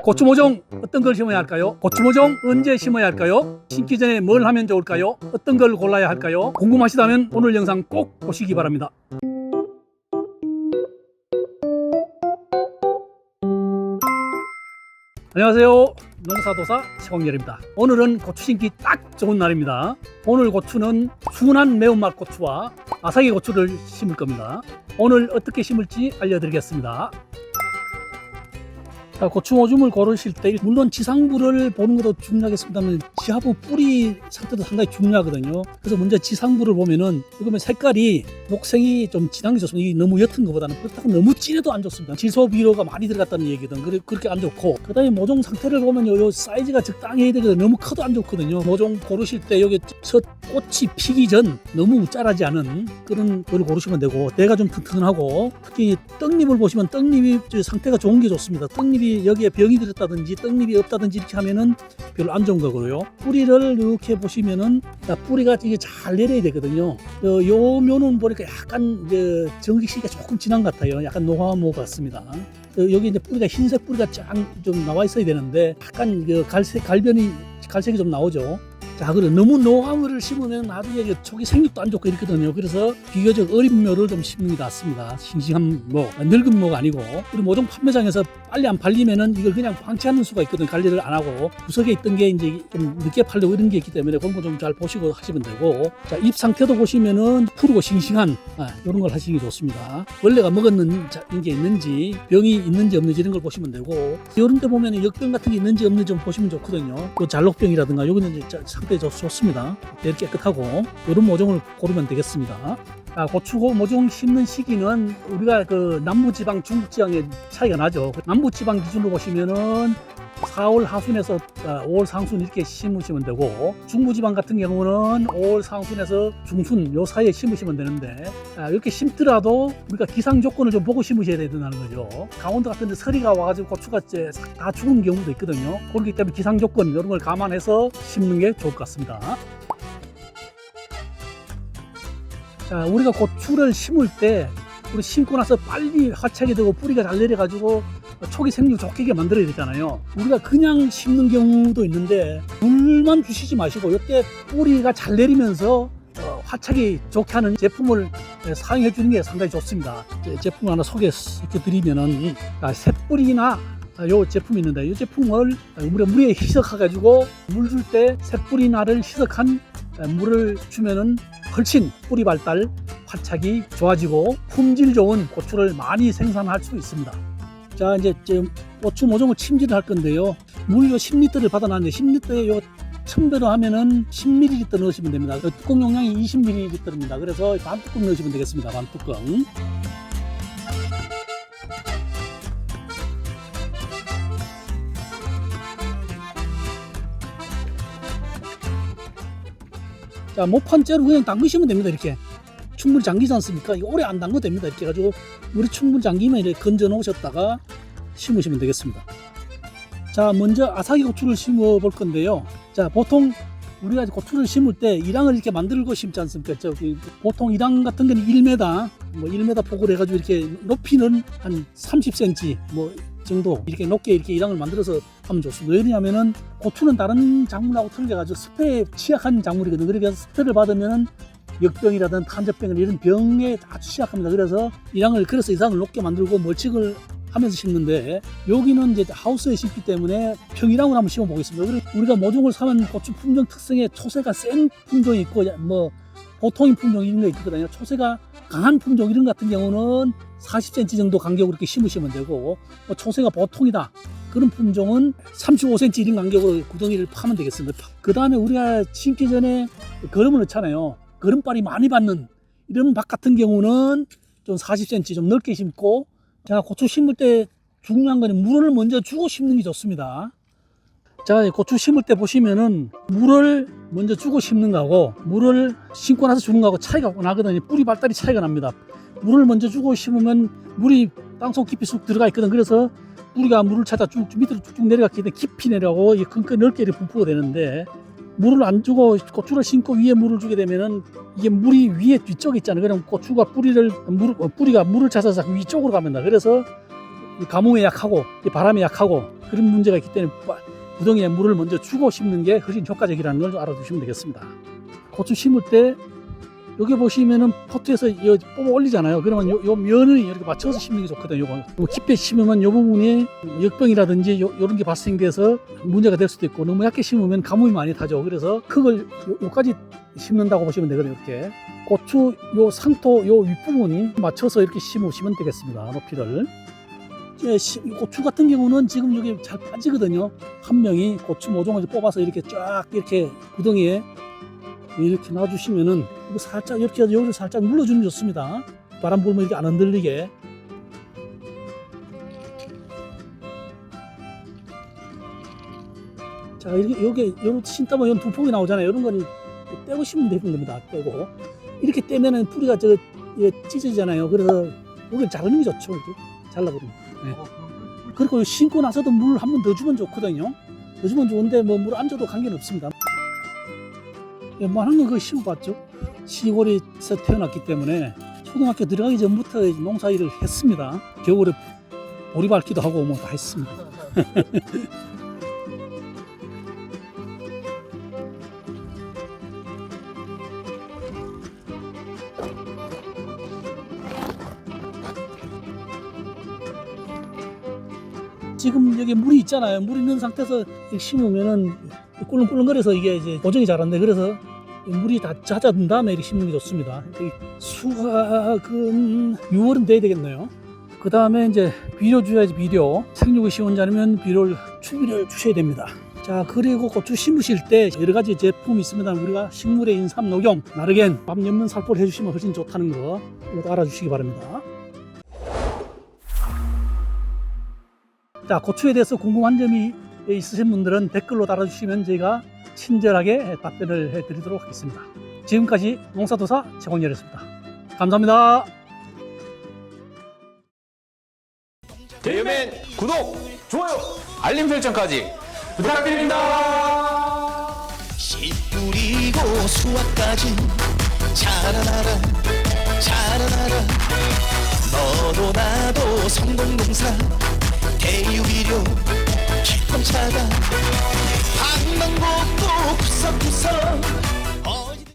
고추 모종 어떤 걸 심어야 할까요? 고추 모종 언제 심어야 할까요? 심기 전에 뭘 하면 좋을까요? 어떤 걸 골라야 할까요? 궁금하시다면 오늘 영상 꼭 보시기 바랍니다. 안녕하세요. 농사도사 최광렬입니다. 오늘은 고추 심기 딱 좋은 날입니다. 오늘 고추는 순한 매운맛 고추와 아삭이 고추를 심을 겁니다. 오늘 어떻게 심을지 알려드리겠습니다. 자, 고추 오줌을 고르실 때 물론 지상부를 보는 것도 중요하겠습니다만 지하부 뿌리 상태도 상당히 중요하거든요. 그래서 먼저 지상부를 보면은 이거면 색깔이 녹색이 좀 진한 게 좋습니다. 이게 너무 옅은 것보다는 그렇다고 너무 진해도 안 좋습니다. 질소 비료가 많이 들어갔다는 얘기거든. 그렇게 안 좋고, 그다음에 모종 상태를 보면요, 요 사이즈가 적당해야 되거든요. 너무 커도 안 좋거든요. 모종 고르실 때 여기 첫 꽃이 피기 전 너무 자라지 않은 그런 걸 고르시면 되고, 때가 좀 튼튼하고, 특히 떡잎을 보시면 떡잎이 상태가 좋은 게 좋습니다. 떡잎이 여기에 병이 들었다든지 떡잎이 없다든지 이렇게 하면은 별로 안 좋은 거고요. 뿌리를 이렇게 보시면은 뿌리가 이게 잘 내려야 되거든요. 요 묘는 보니까 약간 정기시기가 조금 진한 것 같아요. 약간 노화모 같습니다. 여기 이제 뿌리가 흰색 뿌리가 쫙 좀 나와 있어야 되는데 약간 갈색이 좀 나오죠. 자, 그리고 너무 노화물을 심으면 나중에 초기 생육도 안 좋고 이렇거든요. 그래서 비교적 어린 묘를 좀 심는 게 낫습니다. 싱싱한 모, 늙은 모가 아니고. 그리고 모종 판매장에서 빨리 안 팔리면은 이걸 그냥 방치하는 수가 있거든요. 관리를 안 하고 구석에 있던 게 이제 좀 늦게 팔려고 이런 게 있기 때문에 그런 거 좀 잘 보시고 하시면 되고. 자, 잎 상태도 보시면은 푸르고 싱싱한 이런 걸 하시는 게 좋습니다. 원래가 먹었는 게 있는지 병이 있는지 없는지 이런 걸 보시면 되고, 이런 데 보면은 역병 같은 게 있는지 없는지 좀 보시면 좋거든요. 요 잘록병이라든가 여기는 이제 상태 좋습니다. 되게 깨끗하고 이런 모종을 고르면 되겠습니다. 고추 모종 심는 시기는 우리가 그 남부지방, 중부지방의 차이가 나죠. 남부지방 기준으로 보시면은 4월 하순에서 5월 상순 이렇게 심으시면 되고, 중부지방 같은 경우는 5월 상순에서 중순 요 사이에 심으시면 되는데, 이렇게 심더라도 우리가 기상 조건을 좀 보고 심으셔야 된다는 거죠. 강원도 같은 데 서리가 와가지고 고추가 다 죽은 경우도 있거든요. 그렇기 때문에 기상 조건 이런 걸 감안해서 심는 게 좋을 것 같습니다. 자, 우리가 고추를 심을 때 우리 심고 나서 빨리 화착이 되고 뿌리가 잘 내려가지고 초기 생육 좋게 만들어야 되잖아요. 우리가 그냥 심는 경우도 있는데 물만 주시지 마시고 이때 뿌리가 잘 내리면서 화착이 좋게 하는 제품을 사용해 주는 게 상당히 좋습니다. 제품을 하나 소개해 드리면은 새뿌리나 요 제품이 있는데, 이 제품을 물에 희석해가지고 물 줄 때 새뿌리나를 희석한 물을 주면은 훨씬 뿌리 발달, 화착이 좋아지고 품질 좋은 고추를 많이 생산할 수 있습니다. 자, 이제 고추 모종을 침질을 할 건데요. 물 10리터를 받아놨는데 10리터에 요 1000배로 하면은 10ml 넣으시면 됩니다. 뚜껑 용량이 20ml입니다. 그래서 반 뚜껑 넣으시면 되겠습니다. 반 뚜껑. 자, 모판째로 그냥 담그시면 됩니다. 이렇게 충분히 잠기지 않습니까? 이거 오래 안 담궈도 됩니다. 이렇게 해가지고 물이 충분히 잠기면 이렇게 건져 놓으셨다가 심으시면 되겠습니다. 자, 먼저 아삭이 고추를 심어 볼 건데요. 자, 보통 우리가 고추를 심을 때 이랑을 이렇게 만들고 심지 않습니까? 보통 이랑 같은 경우는 1m, 1m 폭으로 해가지고 이렇게 높이는 한 30cm 정도 이렇게 높게 이렇게 이랑을 만들어서 하면 좋습니다. 왜냐하면은 고추는 다른 작물하고 틀려가지고 습해에 취약한 작물이거든요. 그래서 습해를 받으면은 역병이라든 탄저병 이런 병에 아주 취약합니다. 그래서 이랑을 높게 만들고 멀칭을 하면서 심는데, 여기는 이제 하우스에 심기 때문에 평이랑을 한번 심어 보겠습니다. 우리가 모종을 사면 고추 품종 특성에 초세가 센 품종이 있고 보통인 품종 이런 거 있거든요. 초세가 강한 품종 이런 같은 경우는 40cm 정도 간격으로 이렇게 심으시면 되고, 초세가 보통이다 그런 품종은 35cm 이런 간격으로 구덩이를 파면 되겠습니다. 그 다음에 우리가 심기 전에 거름을 넣잖아요. 거름발이 많이 받는 이런 밭 같은 경우는 좀 40cm 좀 넓게 심고, 자, 고추 심을 때 중요한 거는 물을 먼저 주고 심는 게 좋습니다. 자, 고추 심을 때 보시면은 물을 먼저 주고 심는 거하고 물을 심고 나서 주는 거하고 차이가 나거든요. 뿌리 발달이 차이가 납니다. 물을 먼저 주고 심으면 물이 땅속 깊이 쑥 들어가 있거든. 그래서 뿌리가 물을 찾아 밑으로 쭉쭉 내려갔기 때문에 깊이 내려가고 넓게 분포가 되는데, 물을 안 주고 고추를 심고 위에 물을 주게 되면은 이게 물이 위에 뒤쪽에 있잖아요. 그럼 고추가 뿌리가 물을 찾아서 위쪽으로 갑니다. 그래서 이 가뭄에 약하고 이 바람에 약하고 그런 문제가 있기 때문에 구덩이에 물을 먼저 주고 심는 게 훨씬 효과적이라는 걸 알아두시면 되겠습니다. 고추 심을 때 여기 보시면은 포트에서 뽑아 올리잖아요. 그러면 요 면을 이렇게 맞춰서 심는 게 좋거든요. 요거 깊게 심으면 요 부분에 역병이라든지 요런 게 발생돼서 문제가 될 수도 있고, 너무 얕게 심으면 가뭄이 많이 타죠. 그래서 흙을 요까지 심는다고 보시면 되거든요. 이렇게 고추 요 상토 요 윗부분이 맞춰서 이렇게 심으시면 되겠습니다. 높이를. 고추 같은 경우는 지금 여기 잘 빠지거든요. 한 명이 고추 모종을 뽑아서 이렇게 쫙 이렇게 구덩이에 이렇게 놔주시면은 이거 살짝 이렇게 여기를 살짝 눌러주면 좋습니다. 바람 불면 이렇게 안 흔들리게. 자, 이렇게 요렇게 심다 보면 두 폭이 나오잖아요. 이런 거는 떼고 심으면 됩니다. 떼고 이렇게 떼면은 뿌리가 찢어지잖아요. 그래서 여기를 자르는 게 좋죠. 이렇게 잘라버리면. 네. 그리고 심고 나서도 물 한 번 더 주면 좋거든요. 더 주면 좋은데 뭐 물 안 줘도 관계는 없습니다. 웬만한 건 그거 심어봤죠. 시골에서 태어났기 때문에 초등학교 들어가기 전부터 농사일을 했습니다. 겨울에 보리 밟기도 하고 뭐 다 했습니다. 지금 여기 물이 있잖아요. 물이 있는 상태에서 심으면은 꿀렁꿀렁거려서 이게 이제 고정이 잘 안 돼. 그래서 물이 다 잦아든 다음에 이렇게 심는 게 좋습니다. 수확은 6월은 돼야 되겠네요. 그 다음에 이제 비료 줘야지. 비료. 생육이 쉬운 자면 비료를 추비를 주셔야 됩니다. 자, 그리고 고추 심으실 때 여러 가지 제품이 있습니다. 우리가 식물의 인삼 녹용, 나르겐, 밤 연면 살포를 해주시면 훨씬 좋다는 거 이것도 알아주시기 바랍니다. 자, 고추에 대해서 궁금한 점이 있으신 분들은 댓글로 달아주시면 저희가 친절하게 답변을 해드리도록 하겠습니다. 지금까지 농사도사 최광렬이었습니다. 감사합니다. 대유맨 구독, 좋아요, 알림 설정까지 부탁드립니다. 씨 뿌리고 수확까지 자라나라 자라나라. 너도 나도 성공농사 대유비료 기쁨차가 방망곡곡 구석구석